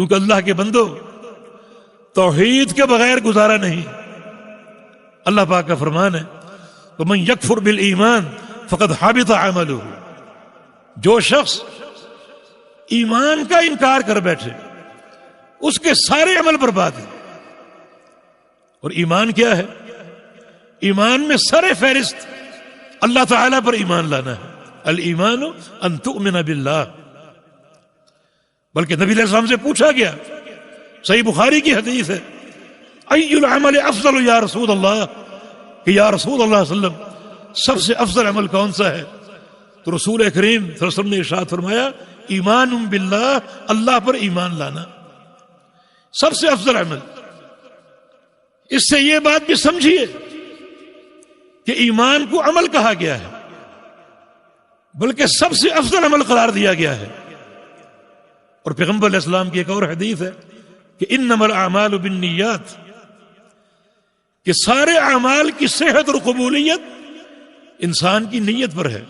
کیونکہ اللہ کے بندو توحید کے بغیر گزارا نہیں. اللہ پاک کا فرمان ہے وَمَن يَكْفُرْ بِالْإِيمَانِ فَقَدْ حَبِطَ عَمَلُهُ. جو شخص ایمان کا انکار کر بیٹھے اس کے سارے عمل برباد ہیں. اور ایمان کیا ہے؟ ایمان میں سر فہرست اللہ تعالیٰ پر ایمان لانا ہے. الایمان ان تؤمن باللہ. بلکہ نبی علیہ السلام سے پوچھا گیا، صحیح بخاری کی حدیث ہے، ای العمل افضل یا رسول اللہ، کہ یا رسول اللہ صلی اللہ علیہ وسلم سب سے افضل عمل کون سا ہے؟ تو رسول کریم صلی اللہ علیہ وسلم نے ارشاد فرمایا ایمان باللہ، اللہ پر ایمان لانا سب سے افضل عمل. اس سے یہ بات بھی سمجھیے کہ ایمان کو عمل کہا گیا ہے بلکہ سب سے افضل عمل قرار دیا گیا ہے. اور پیغمبر علیہ السلام کی ایک اور حدیث ہے کہ انما الاعمال بالنیات، کہ سارے اعمال کی صحت اور قبولیت انسان کی نیت پر ہے.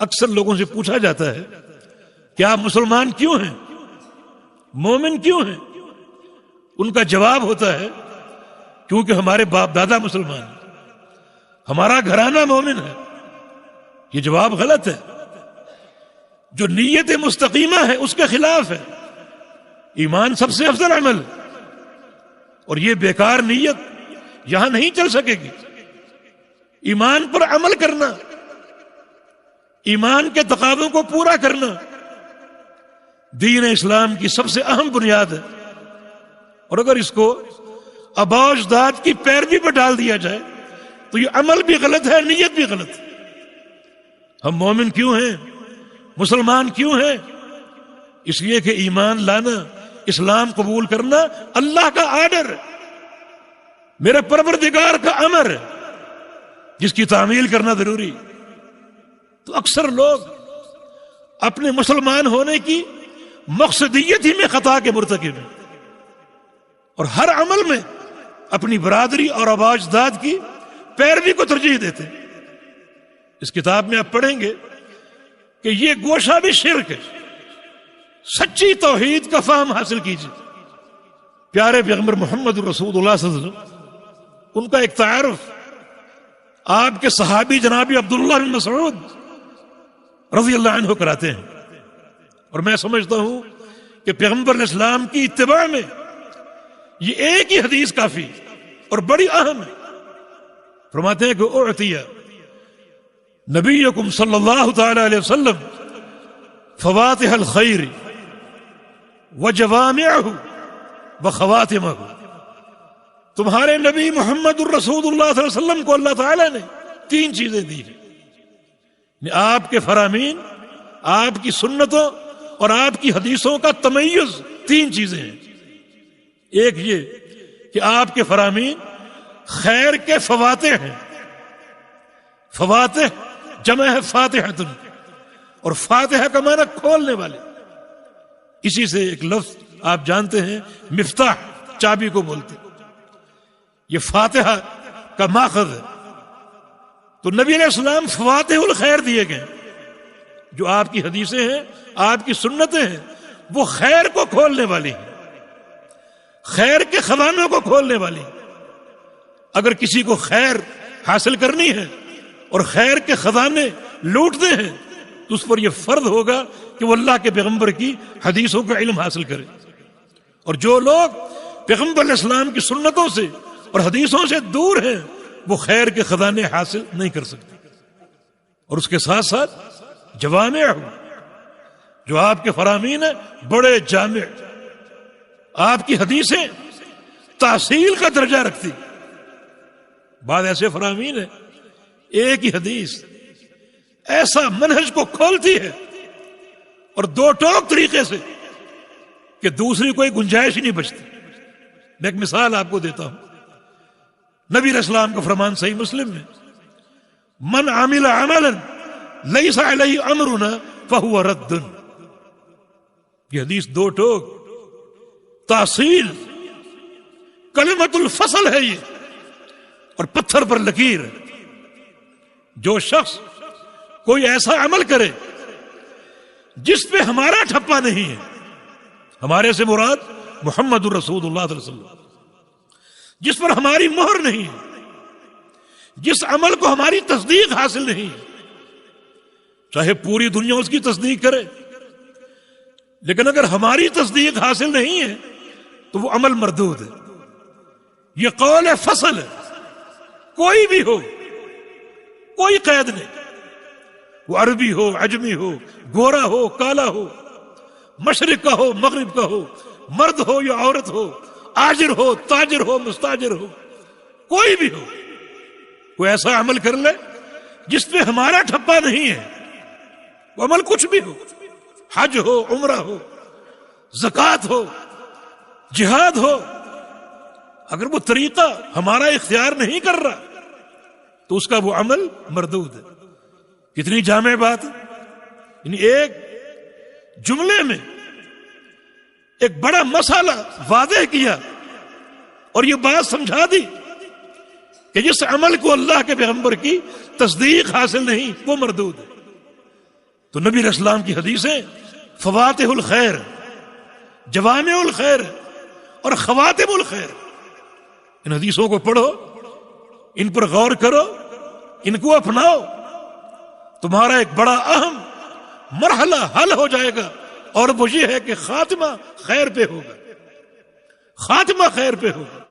اکثر لوگوں سے پوچھا جاتا ہے کہ آپ مسلمان کیوں ہیں، مومن کیوں ہیں؟ ان کا جواب ہوتا ہے کیونکہ ہمارے باپ دادا مسلمان ہیں، ہمارا گھرانہ مومن ہے. یہ جواب غلط ہے. جو نیت مستقیمہ ہے اس کے خلاف ہے. ایمان سب سے افضل عمل، اور یہ بیکار نیت یہاں نہیں چل سکے گی. ایمان پر عمل کرنا، ایمان کے تقاضوں کو پورا کرنا دین اسلام کی سب سے اہم بنیاد ہے. اور اگر اس کو آباء و اجداد کی پیروی پر ڈال دیا جائے تو یہ عمل بھی غلط ہے، نیت بھی غلط ہے. ہم مومن کیوں ہیں، مسلمان کیوں ہیں؟ اس لیے کہ ایمان لانا، اسلام قبول کرنا اللہ کا آرڈر، میرے پروردگار کا امر ہے جس کی تعمیل کرنا ضروری. تو اکثر لوگ اپنے مسلمان ہونے کی مقصدیت ہی میں خطا کے مرتکب ہیں اور ہر عمل میں اپنی برادری اور آباء اجداد کی پیروی کو ترجیح دیتے ہیں. اس کتاب میں آپ پڑھیں گے کہ یہ گوشہ بھی شرک ہے. سچی توحید کا فہم حاصل کیجیے. پیارے پیغمبر محمد رسول اللہ صلی اللہ علیہ وسلم، ان کا ایک تعارف آپ کے صحابی جناب عبداللہ بن مسعود رضی اللہ عنہ کراتے ہیں. اور میں سمجھتا ہوں کہ پیغمبر علیہ السلام کی اتباع میں یہ ایک ہی حدیث کافی اور بڑی اہم ہے. فرماتے ہیں کہ اعطیہ نبیکم صلی اللہ تعالی علیہ وسلم فواتح الخیر وجوامعہ وخواتمہ. تمہارے نبی محمد الرسول اللہ صلی اللہ علیہ وسلم کو اللہ تعالی نے 3 چیزیں دی ہیں. آپ کے فرامین، آپ کی سنتوں اور آپ کی حدیثوں کا تمیز 3 چیزیں ہیں. ایک یہ کہ آپ کے فرامین خیر کے فواتح ہیں. فواتح جمع ہے فاتحۃ، اور فاتحہ کا معنی کھولنے والے. اسی سے ایک لفظ آپ جانتے ہیں مفتاح، چابی کو بولتے. یہ فاتحہ کا ماخذ ہے. تو نبی علیہ السلام فواتح الخیر دیے گئے. جو آپ کی حدیثیں ہیں، آپ کی سنتیں ہیں، وہ خیر کو کھولنے والی ہیں، خیر کے خزانوں کو کھولنے والی ہیں. اگر کسی کو خیر حاصل کرنی ہے اور خیر کے خزانے لوٹتے ہیں تو اس پر یہ فرض ہوگا کہ وہ اللہ کے پیغمبر کی حدیثوں کا علم حاصل کرے. اور جو لوگ پیغمبر علیہ السلام کی سنتوں سے اور حدیثوں سے دور ہیں وہ خیر کے خزانے حاصل نہیں کر سکتے. اور اس کے ساتھ ساتھ جوامع، جو آپ کے فرامین ہیں بڑے جامع. آپ کی حدیثیں تحصیل کا درجہ رکھتی. بعض ایسے فرامین ہیں ایک ہی حدیث ایسا منہج کو کھولتی ہے اور 2 ٹوک طریقے سے کہ دوسری کوئی گنجائش ہی نہیں بچتی. میں ایک مثال آپ کو دیتا ہوں. نبی علیہ السلام کا فرمان صحیح مسلم میں، من عمل عملا لیس علیہ امرنا فہو رد. یہ حدیث 2 ٹوک تحصیل کلمۃ الفصل ہے یہ، اور پتھر پر لکیر ہے. جو شخص کوئی ایسا عمل کرے جس پہ ہمارا ٹھپا نہیں ہے، ہمارے سے مراد محمد الرسول اللہ صلی اللہ علیہ وسلم، جس پر ہماری مہر نہیں ہے، جس عمل کو ہماری تصدیق حاصل نہیں ہے، چاہے پوری دنیا اس کی تصدیق کرے، لیکن اگر ہماری تصدیق حاصل نہیں ہے تو وہ عمل مردود ہے۔ یہ قول فصل ہے، کوئی بھی ہو، کوئی قید نہیں، وہ عربی ہو، عجمی ہو، گورا ہو، کالا ہو، مشرق کا ہو، مغرب کا ہو، مرد ہو یا عورت ہو، آجر ہو، تاجر ہو، مستاجر ہو، کوئی بھی ہو، کوئی ایسا عمل کر لے جس پہ ہمارا ٹھپا نہیں ہے، وہ عمل کچھ بھی ہو، حج ہو، عمرہ ہو، زکوٰۃ ہو، جہاد ہو، اگر وہ طریقہ ہمارا اختیار نہیں کر رہا تو اس کا وہ عمل مردود ہے۔ کتنی جامع بات ہے، یعنی ایک جملے میں ایک بڑا مسئلہ واضح کیا اور یہ بات سمجھا دی کہ جس عمل کو اللہ کے پیغمبر کی تصدیق حاصل نہیں وہ مردود ہے۔ تو نبی علیہ السلام کی حدیثیں فواتح الخیر، جوامع الخیر اور خواتم الخیر، ان حدیثوں کو پڑھو، ان پر غور کرو، ان کو اپناؤ، تمہارا ایک بڑا اہم مرحلہ حل ہو جائے گا، اور وہ یہ ہے کہ خاتمہ خیر پہ ہوگا، خاتمہ خیر پہ ہوگا۔